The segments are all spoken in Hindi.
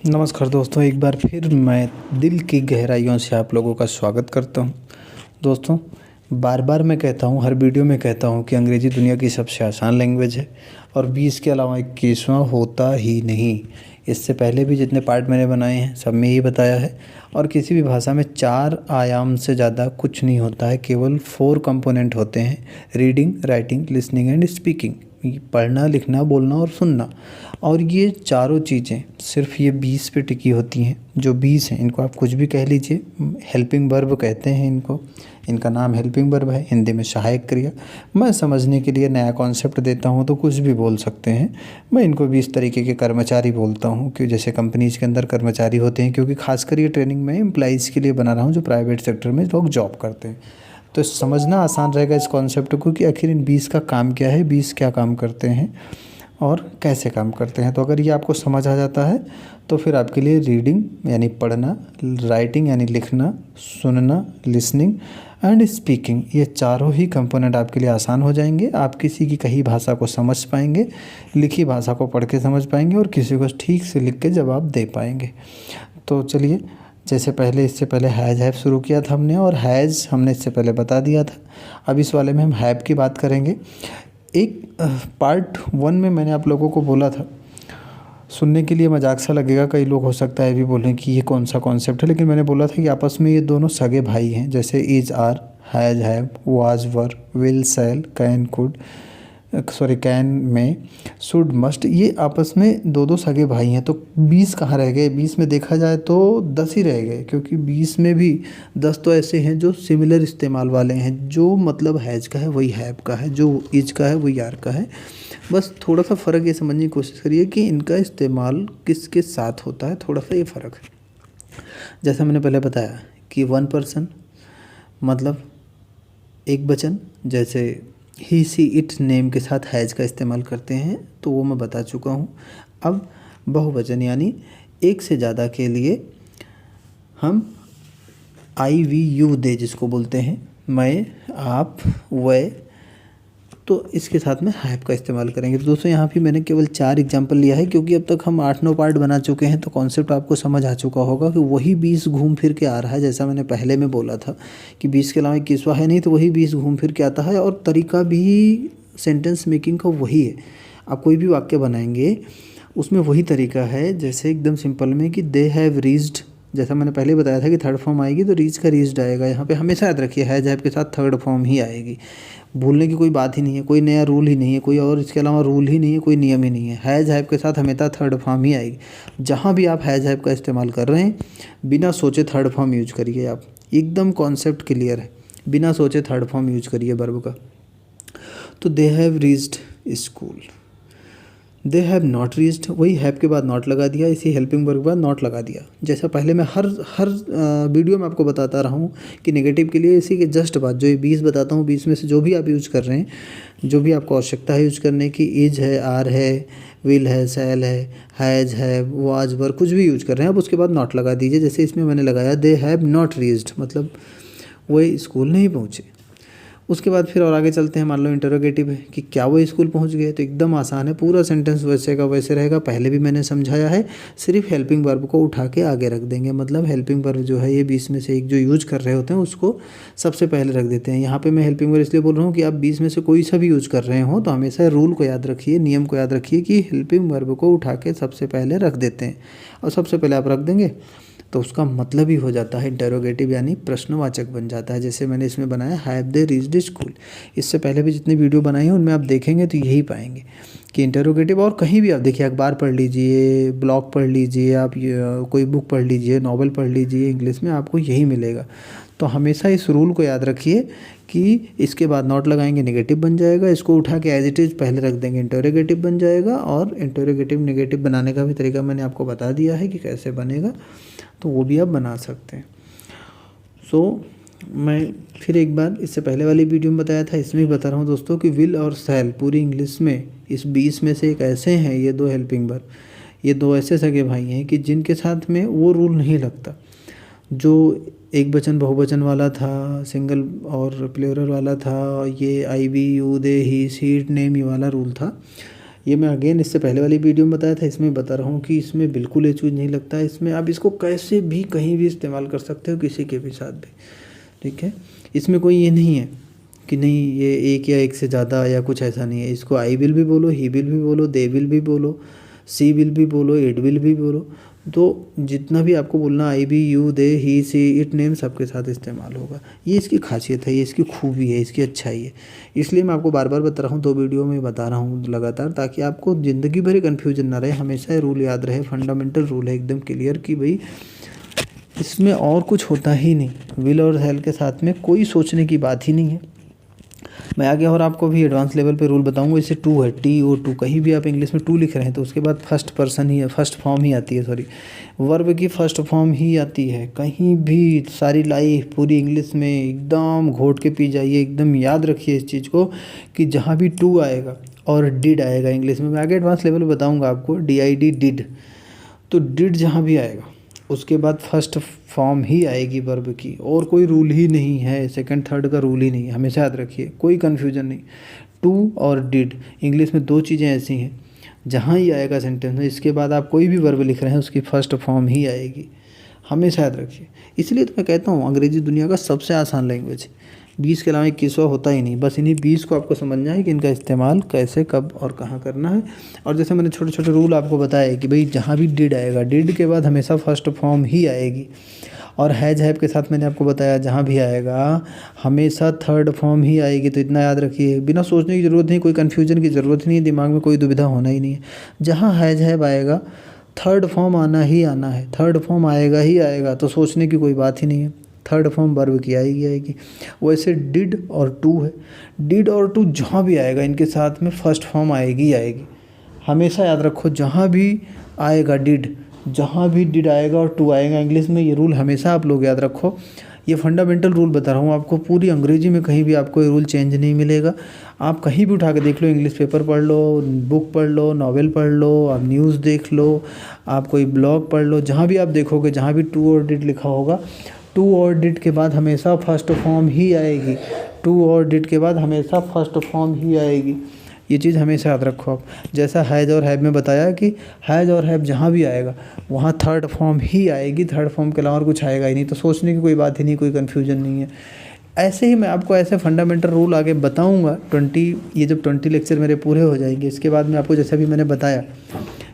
नमस्कार दोस्तों, एक बार फिर मैं दिल की गहराइयों से आप लोगों का स्वागत करता हूं। दोस्तों, बार बार मैं कहता हूं, हर वीडियो में कहता हूं कि अंग्रेज़ी दुनिया की सबसे आसान लैंग्वेज है और 20 के अलावा 21वां होता ही नहीं। इससे पहले भी जितने पार्ट मैंने बनाए हैं सब में यही बताया है। और किसी भी भाषा में 4 आयाम से ज़्यादा कुछ नहीं होता है, केवल 4 कंपोनेंट होते हैं: reading, writing, listening and speaking. पढ़ना, लिखना, बोलना और सुनना। और ये चारों चीज़ें सिर्फ ये 20 पे टिकी होती हैं। जो 20 हैं इनको आप कुछ भी कह लीजिए, हेल्पिंग वर्ब कहते हैं इनको। इनका नाम हेल्पिंग वर्ब है, हिंदी में सहायक क्रिया। मैं समझने के लिए नया कॉन्सेप्ट देता हूँ तो कुछ भी बोल सकते हैं। मैं इनको 20 तरीके के कर्मचारी बोलता हूँ, कि जैसे कंपनीज़ के अंदर कर्मचारी होते हैं, क्योंकि खासकर ये ट्रेनिंग मैं एम्प्लॉइज़ के लिए बना रहा हूँ जो प्राइवेट सेक्टर में लोग जॉब करते हैं। तो समझना आसान रहेगा इस कॉन्सेप्ट को कि आखिर इन 20 का काम क्या है, 20 क्या काम करते हैं और कैसे काम करते हैं। तो अगर ये आपको समझ आ जाता है तो फिर आपके लिए रीडिंग यानी पढ़ना, राइटिंग यानी लिखना, सुनना, लिसनिंग एंड स्पीकिंग, ये चारों ही कंपोनेंट आपके लिए आसान हो जाएंगे। आप किसी की कही भाषा को समझ पाएंगे, लिखी भाषा को पढ़ के समझ पाएंगे और किसी को ठीक से लिख के जवाब दे पाएंगे। तो चलिए, जैसे इससे पहले हैज़ हैव शुरू किया था हमने, और हैज़ हमने इससे पहले बता दिया था। अब इस वाले में हम हैव की बात करेंगे। एक पार्ट 1 में मैंने आप लोगों को बोला था, सुनने के लिए मजाक सा लगेगा, कई लोग हो सकता है भी बोलें कि ये कौन सा कॉन्सेप्ट है, लेकिन मैंने बोला था कि आपस में ये दोनों सगे भाई हैं। जैसे is, are, has, have, was, were, will, shall, can, could, can may, should, must, ये आपस में दो सगे भाई हैं। तो 20 कहाँ रह गए? 20 में देखा जाए तो 10 ही रह गए, क्योंकि 20 में भी 10 तो ऐसे हैं जो सिमिलर इस्तेमाल वाले हैं। जो मतलब हैज़ का है वही हैव का है, जो इज का है वही आर का है। बस थोड़ा सा फ़र्क ये समझने की कोशिश करिए कि इनका इस्तेमाल किसके साथ होता है, थोड़ा सा ये फ़र्क है। जैसा मैंने पहले बताया कि 1 पर्सन मतलब एक वचन, जैसे ही, सी, इट, नेम के साथ हैज़ का इस्तेमाल करते हैं, तो वो मैं बता चुका हूँ। अब बहुवचन यानी एक से ज़्यादा के लिए हम आई, वी, यू, दे जिसको बोलते हैं, मैं, आप, वह, तो इसके साथ में हैव का इस्तेमाल करेंगे। तो दोस्तों, यहाँ भी मैंने केवल 4 एग्जाम्पल लिया है, क्योंकि अब तक हम 8-9 पार्ट बना चुके हैं। तो कॉन्सेप्ट आपको समझ आ चुका होगा कि वही 20 घूम फिर के आ रहा है। जैसा मैंने पहले में बोला था कि 20 के अलावा 21वां है नहीं, तो वही 20 घूम फिर के आता है। और तरीका भी सेंटेंस मेकिंग का वही है। आप कोई भी वाक्य बनाएंगे उसमें वही तरीका है। जैसे एकदम सिंपल में कि दे हैव रीच्ड, जैसा मैंने पहले बताया था कि थर्ड फॉर्म आएगी तो रीच का रीच्ड आएगा। यहाँ पे हमेशा याद रखिए, हैज़ हैव के साथ थर्ड फॉर्म ही आएगी। भूलने की कोई बात ही नहीं है, कोई नया रूल ही नहीं है, कोई और इसके अलावा रूल ही नहीं है, कोई नियम ही नहीं है। हैज़ हैव के साथ हमेशा थर्ड फॉर्म ही आएगी। जहाँ भी आप हैज़ हैव का इस्तेमाल कर रहे हैं, बिना सोचे थर्ड फॉर्म यूज करिए। आप एकदम कॉन्सेप्ट क्लियर है, बिना सोचे थर्ड फॉर्म यूज करिए वर्ब का। तो they have reached school, they have not reached, वही हैव के बाद नॉट लगा दिया, इसी हेल्पिंग वर्ब के बाद नॉट लगा दिया। जैसा पहले मैं हर वीडियो में आपको बताता रहा हूँ कि नेगेटिव के लिए इसी के जस्ट बाद जो ये 20 बताता हूँ, 20 में से जो भी आप यूज़ कर रहे हैं, जो भी आपको आवश्यकता है यूज़ करने की, इज है, आर है, विल है, शैल है, हैज़ है, वाज, वर, कुछ भी यूज़ कर रहे हैं आप, उसके बाद नॉट लगा दीजिए। जैसे इसमें मैंने लगाया दे हैव नॉट रीच्ड, मतलब वही स्कूल नहीं पहुँचे। उसके बाद फिर और आगे चलते हैं। मान लो इंटरोगेटिव है कि क्या वो स्कूल पहुंच गए, तो एकदम आसान है, पूरा सेंटेंस वैसे का वैसे रहेगा। पहले भी मैंने समझाया है, सिर्फ हेल्पिंग वर्ब को उठा के आगे रख देंगे। मतलब हेल्पिंग वर्ब जो है ये 20 में से एक जो यूज कर रहे होते हैं उसको सबसे पहले रख देते हैं। यहाँ पे मैं हेल्पिंग वर्ब इसलिए बोल रहा हूँ कि आप 20 में से कोई सा भी यूज कर रहे हो तो हमेशा रूल को याद रखिए, नियम को याद रखिए कि हेल्पिंग वर्ब को उठा के सबसे पहले रख देते हैं। और सबसे पहले आप रख देंगे तो उसका मतलब ही हो जाता है इंटरोगेटिव, यानी प्रश्नवाचक बन जाता है। जैसे मैंने इसमें बनाया हैव दे रीच्ड स्कूल। इससे पहले भी जितनी वीडियो बनाई है उनमें आप देखेंगे तो यही पाएंगे कि इंटरोगेटिव। और कहीं भी आप देखिए, अखबार पढ़ लीजिए, ब्लॉग पढ़ लीजिए, आप कोई बुक पढ़ लीजिए, नॉवल पढ़ लीजिए, इंग्लिश में आपको यही मिलेगा। तो हमेशा इस रूल को याद रखिए कि इसके बाद नॉट लगाएंगे नेगेटिव बन जाएगा, इसको उठा के एज इट इज़ पहले रख देंगे इंटरोगेटिव बन जाएगा। और इंटरोगेटिव नेगेटिव बनाने का भी तरीका मैंने आपको बता दिया है कि कैसे बनेगा, तो वो भी आप बना सकते हैं। मैं फिर एक बार इससे पहले वाली वीडियो में बताया था, इसमें भी बता रहा हूँ दोस्तों कि विल और शैल पूरी इंग्लिश में इस 20 में से एक ऐसे हैं, ये 2 हेल्पिंग वर्ब, ये 2 ऐसे सगे भाई हैं कि जिनके साथ में वो रूल नहीं लगता। जो एक वचन बहुवचन वाला था, सिंगल और प्लूरल वाला था, ये I, we, you, they, he, she, it, name, ये वाला रूल था, ये मैं अगेन इससे पहले वाली वीडियो में बताया था, इसमें बता रहा हूँ कि इसमें बिल्कुल ये चीज़ नहीं लगता है। इसमें आप इसको कैसे भी कहीं भी इस्तेमाल कर सकते हो, किसी के भी साथ भी, ठीक है। इसमें कोई ये नहीं है कि नहीं ये एक या एक से ज़्यादा या कुछ ऐसा नहीं है। इसको आई विल भी बोलो, ही विल भी बोलो, दे विल भी बोलो, सी विल भी बोलो, इट विल भी बोलो। तो जितना भी आपको बोलना, I we, you, they, he, she, it name सबके साथ इस्तेमाल होगा। ये इसकी खासियत है, ये इसकी खूबी है, इसकी अच्छाई है। इसलिए मैं आपको बार बार बता रहा हूँ, 2 वीडियो में बता रहा हूँ लगातार, ताकि आपको ज़िंदगी भर कन्फ्यूजन ना रहे। हमेशा ये रूल याद रहे, फंडामेंटल रूल है एकदम क्लियर कि भाई इसमें और कुछ होता ही नहीं। विल और हैल के साथ में कोई सोचने की बात ही नहीं है। मैं आगे और आपको भी एडवांस लेवल पे रूल बताऊंगा। इससे टू है, TO2, कहीं भी आप इंग्लिश में टू लिख रहे हैं तो उसके बाद फर्स्ट पर्सन ही है, फर्स्ट फॉर्म ही आती है, सॉरी वर्ब की फर्स्ट फॉर्म ही आती है। कहीं भी सारी लाइफ पूरी इंग्लिश में एकदम घोट के पी जाइए, एकदम याद रखिए इस चीज़ को कि जहाँ भी टू आएगा और डिड आएगा इंग्लिश में, मैं आगे एडवांस लेवल पर बताऊँगा आपको, DID डिड, तो डिड जहाँ भी आएगा उसके बाद फर्स्ट फॉर्म ही आएगी वर्ब की, और कोई रूल ही नहीं है, सेकंड थर्ड का रूल ही नहीं है। हमेशा याद रखिए, कोई कन्फ्यूजन नहीं। टू और डिड इंग्लिश में 2 चीज़ें ऐसी हैं, जहाँ ही आएगा सेंटेंस में, इसके बाद आप कोई भी वर्ब लिख रहे हैं उसकी फर्स्ट फॉर्म ही आएगी। हमेशा याद रखिए। इसलिए तो मैं कहता हूँ अंग्रेजी दुनिया का सबसे आसान लैंग्वेज है। 20 के अलावा 21वां होता ही नहीं। बस इन्हीं 20 को आपको समझना है कि इनका इस्तेमाल कैसे, कब और कहाँ करना है। और जैसे मैंने छोटे छोटे रूल आपको बताया कि भाई जहाँ भी डिड आएगा, डिड के बाद हमेशा फर्स्ट फॉर्म ही आएगी। और हैज हैव के साथ मैंने आपको बताया जहाँ भी आएगा हमेशा थर्ड फॉर्म ही आएगी। तो इतना याद रखिए, बिना सोचने की ज़रूरत नहीं, कोई कन्फ्यूजन की ज़रूरत नहीं है, दिमाग में कोई दुविधा होना ही नहीं है। जहाँ हैज हैव आएगा थर्ड फॉर्म आना ही आना है, थर्ड फॉर्म आएगा ही आएगा, तो सोचने की कोई बात ही नहीं है। थर्ड फॉर्म वर्ब की आएगी। वैसे डिड और टू है, डिड और टू जहाँ भी आएगा इनके साथ में फर्स्ट फॉर्म आएगी आएगी। हमेशा याद रखो, जहाँ भी आएगा डिड, जहाँ भी डिड आएगा और टू आएगा इंग्लिश में, ये रूल हमेशा आप लोग याद रखो। ये फंडामेंटल रूल बता रहा हूँ आपको, पूरी अंग्रेजी में कहीं भी आपको ये रूल चेंज नहीं मिलेगा। आप कहीं भी उठा के देख लो, इंग्लिश पेपर पढ़ लो, बुक पढ़ लो, नॉवेल पढ़ लो, आप न्यूज़ देख लो, आप कोई ब्लॉग पढ़ लो, जहाँ भी आप देखोगे जहाँ भी टू और डिड लिखा होगा, टू और डिड के बाद हमेशा फर्स्ट फॉर्म ही आएगी। टू और डिड के बाद हमेशा फर्स्ट फॉर्म ही आएगी। ये चीज़ हमेशा याद रखो आप। जैसा हैज़ और हैव में बताया कि हैज़ और हैव जहाँ भी आएगा वहाँ थर्ड फॉर्म ही आएगी, थर्ड फॉर्म के अलावा और कुछ आएगा ही नहीं। तो सोचने की कोई बात ही नहीं, कोई कन्फ्यूजन नहीं है। ऐसे ही मैं आपको ऐसे फंडामेंटल रूल आगे बताऊँगा। ये जब 20 लेक्चर मेरे पूरे हो जाएंगे, इसके बाद में आपको जैसा भी मैंने बताया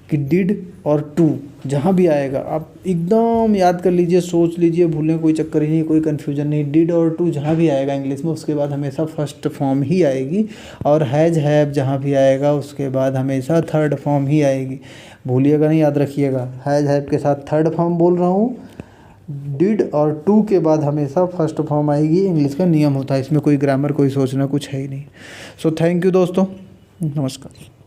कि डिड और टू जहाँ भी आएगा आप एकदम याद कर लीजिए, सोच लीजिए, भूलने कोई चक्कर ही नहीं, कोई कन्फ्यूजन नहीं। डिड और टू जहाँ भी आएगा इंग्लिश में उसके बाद हमेशा फर्स्ट फॉर्म ही आएगी। और हैज़ हैव जहाँ भी आएगा उसके बाद हमेशा थर्ड फॉर्म ही आएगी। भूलिएगा नहीं, याद रखिएगा। हैज़ हैव के साथ थर्ड फॉर्म बोल रहा हूँ, डिड और टू के बाद हमेशा फर्स्ट फॉर्म आएगी। इंग्लिश का नियम होता है, इसमें कोई ग्रामर, कोई सोचना कुछ है ही नहीं। सो थैंक यू दोस्तों, नमस्कार।